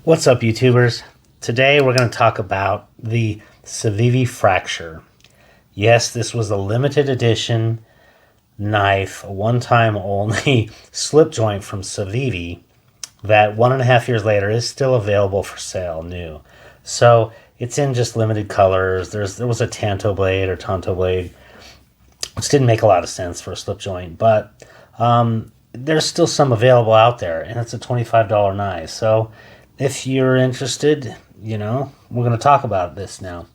What's up, YouTubers? Today we're going to talk about the Civivi fracture. Yes, this was a limited edition knife, a one-time only slip joint from Civivi that 1.5 years later is still available for sale new. So it's in just limited colors. There was a Tanto blade or Tonto blade, which didn't make a lot of sense for a slip joint, but there's still some available out there, and it's a $25 knife. So if you're interested, we're going to talk about this now.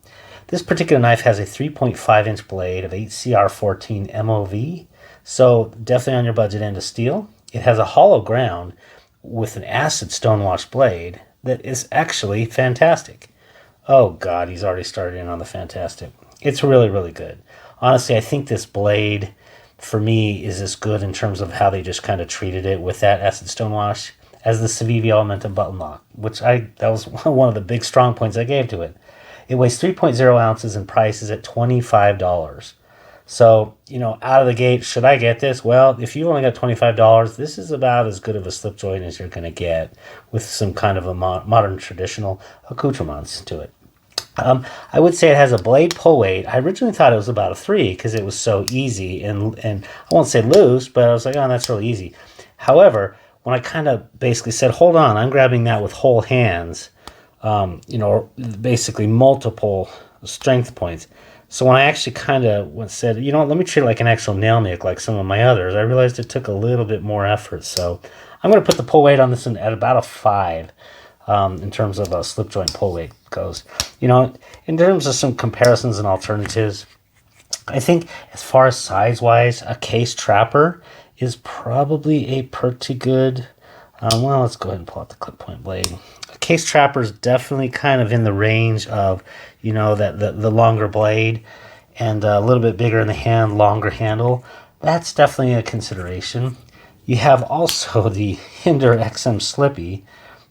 This particular knife has a 3.5-inch blade of 8CR14 MOV, so definitely on your budget end of steel. It has a hollow ground with an acid stonewash blade that is actually fantastic. Oh God, he's already started in on the fantastic. It's really, really good. Honestly, I think this blade, for me, is as good in terms of how they just kind of treated it with that acid stonewash as the Civivi Elementum button lock, that was one of the big strong points I gave to it. It weighs 3.0 ounces and price is at $25. So, out of the gate, should I get this? Well, if you've only got $25, this is about as good of a slip joint as you're going to get with some kind of a modern traditional accoutrements to it. I would say it has a blade pull weight. I originally thought it was about a 3 because it was so easy and I won't say loose, but I was like, oh, that's really easy. However, when I kind of basically said, hold on, I'm grabbing that with whole hands, basically multiple strength points. So when I actually kind of said, let me treat it like an actual nail nick like some of my others, I realized it took a little bit more effort. So I'm going to put the pull weight on this one at about a 5 in terms of a slip joint pull weight goes. In terms of some comparisons and alternatives, I think as far as size-wise, a case trapper is probably a pretty good, let's go ahead and pull out the clip point blade. A case trapper is definitely kind of in the range of, the longer blade and a little bit bigger in the hand, longer handle. That's definitely a consideration. You have also the Hinder XM Slippy.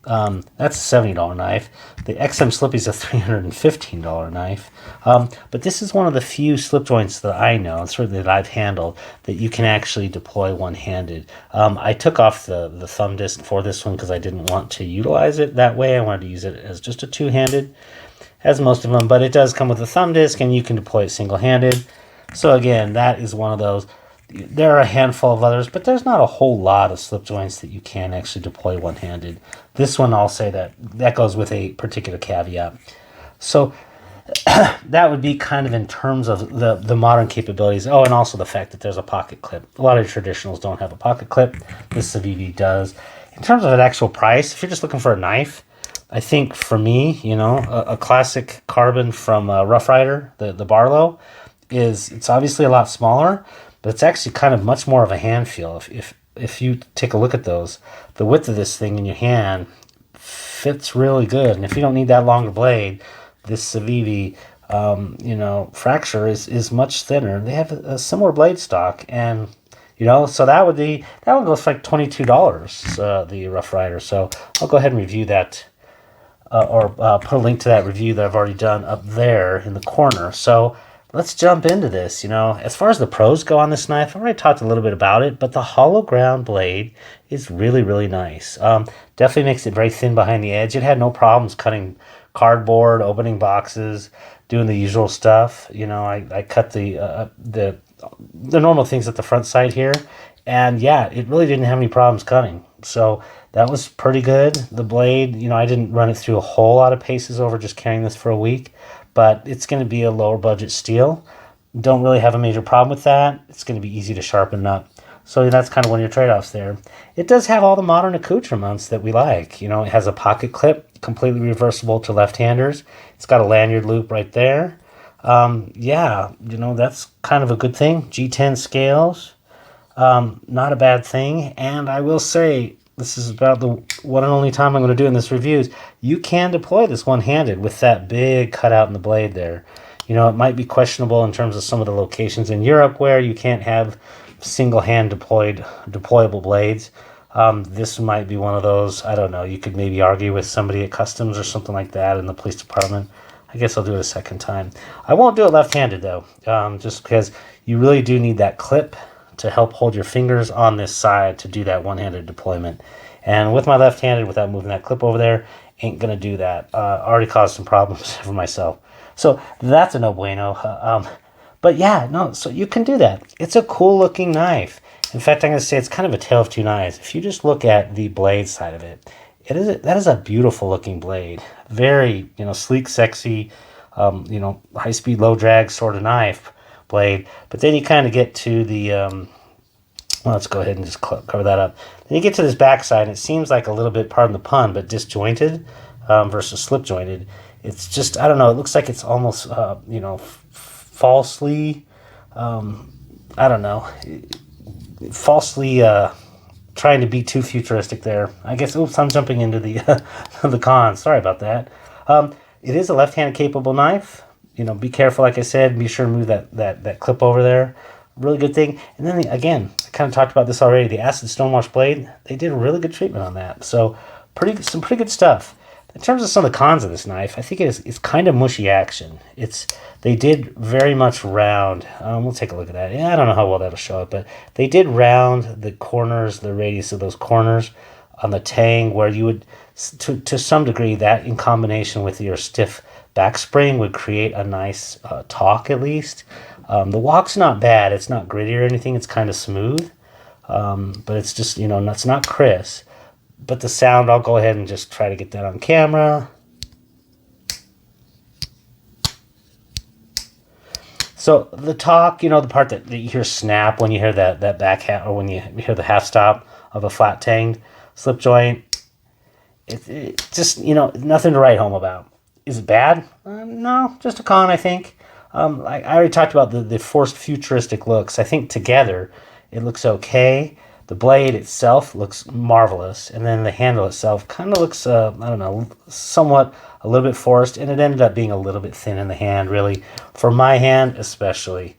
That's a $70 knife. The XM Slippy is a $315 knife. But this is one of the few slip joints that I know, and certainly that I've handled, that you can actually deploy one-handed. I took off the thumb disc for this one because I didn't want to utilize it that way. I wanted to use it as just a two-handed, as most of them. But it does come with a thumb disc, and you can deploy it single-handed. So again, that is one of those. There are a handful of others, but there's not a whole lot of slip joints that you can actually deploy one-handed. This one, I'll say that goes with a particular caveat. So that would be kind of in terms of the modern capabilities. Oh, and also the fact that there's a pocket clip. A lot of traditionals don't have a pocket clip. This Civivi does. In terms of an actual price, if you're just looking for a knife, I think for me, a classic carbon from Rough Rider, the Barlow, it's obviously a lot smaller, but it's actually kind of much more of a hand feel. If you take a look at those, the width of this thing in your hand fits really good. And if you don't need that longer blade, this Civivi, fracture is much thinner. They have a similar blade stock, and so that one goes for like $22, the Rough Rider. So I'll go ahead and review that, or put a link to that review that I've already done up there in the corner. So let's jump into this. As far as the pros go on this knife, I've already talked a little bit about it, but the hollow ground blade is really, really nice. Definitely makes it very thin behind the edge. It had no problems cutting cardboard, opening boxes, doing the usual stuff. I cut the normal things at the front side here, and yeah, it really didn't have any problems cutting. So that was pretty good. The blade, I didn't run it through a whole lot of paces over just carrying this for a week, but it's going to be a lower budget steel. Don't really have a major problem with that. It's going to be easy to sharpen up. So that's kind of one of your trade-offs there. It does have all the modern accoutrements that we like. It has a pocket clip, completely reversible to left-handers. It's got a lanyard loop right there. That's kind of a good thing. G10 scales, not a bad thing. And I will say, this is about the one and only time I'm going to do in this review, is you can deploy this one-handed with that big cutout in the blade there. It might be questionable in terms of some of the locations in Europe where you can't have single-hand deployable blades. This might be one of those. I don't know. You could maybe argue with somebody at customs or something like that in the police department. I guess I'll do it a second time. I won't do it left-handed, though, just because you really do need that clip to help hold your fingers on this side to do that one-handed deployment. And with my left-handed, without moving that clip over there, ain't gonna do that. Already caused some problems for myself. So that's a no bueno. But yeah, no, so you can do that. It's a cool looking knife. In fact, I'm going to say it's kind of a tale of two knives. If you just look at the blade side of it, that is a beautiful looking blade. Very, sleek, sexy, high speed, low drag sort of knife blade. But then you kind of get to the, well, let's go ahead and just cover that up. Then you get to this backside, and it seems like a little bit, pardon the pun, but disjointed versus slip jointed. It's just, I don't know, it looks like it's almost, falsely, I don't know, falsely trying to be too futuristic there. I guess, oops, I'm jumping into the the cons. Sorry about that. It is a left-handed capable knife. Be careful, like I said, be sure to move that clip over there. Really good thing. And then, again, I kind of talked about this already, the acid stonewash blade, they did a really good treatment on that. So, some pretty good stuff. In terms of some of the cons of this knife, I think it's kind of mushy action. They did very much round. We'll take a look at that. Yeah, I don't know how well that'll show up, but they did round the corners, the radius of those corners on the tang, where you would, to some degree, that in combination with your stiff back spring would create a nice talk at least. The walk's not bad. It's not gritty or anything. It's kind of smooth, but it's just, it's not crisp. But the sound, I'll go ahead and just try to get that on camera. So the talk, the part that you hear snap when you hear that back half, or when you hear the half stop of a flat tanged slip joint, it just, nothing to write home about. Is it bad? No, just a con, I think. I already talked about the forced futuristic looks. I think together it looks okay. The blade itself looks marvelous, and then the handle itself kind of looks, I don't know, somewhat a little bit forced, and it ended up being a little bit thin in the hand, really. For my hand, especially.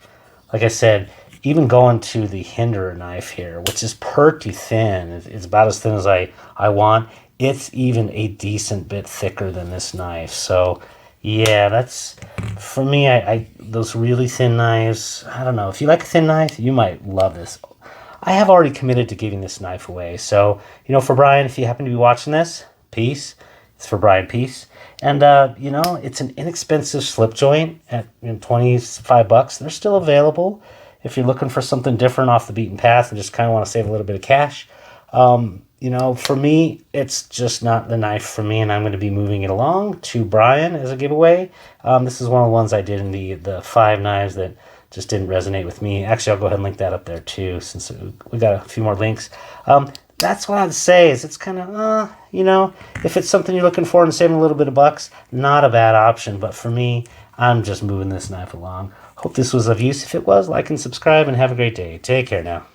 Like I said, even going to the Hinderer knife here, which is pretty thin, it's about as thin as I want, it's even a decent bit thicker than this knife. So, yeah, that's, for me, those really thin knives, I don't know. If you like a thin knife, you might love this. I have already committed to giving this knife away. So, for Brian, if you happen to be watching this, peace. It's for Brian, peace. And, it's an inexpensive slip joint at $25. They're still available if you're looking for something different off the beaten path and just kind of want to save a little bit of cash. For me, it's just not the knife for me, and I'm going to be moving it along to Brian as a giveaway. This is one of the ones I did in the 5 knives that just didn't resonate with me. Actually, I'll go ahead and link that up there too, since we got a few more links. That's what I'd say is it's kind of, if it's something you're looking for and saving a little bit of bucks, not a bad option. But for me, I'm just moving this knife along. Hope this was of use. If it was, like and subscribe, and have a great day. Take care now.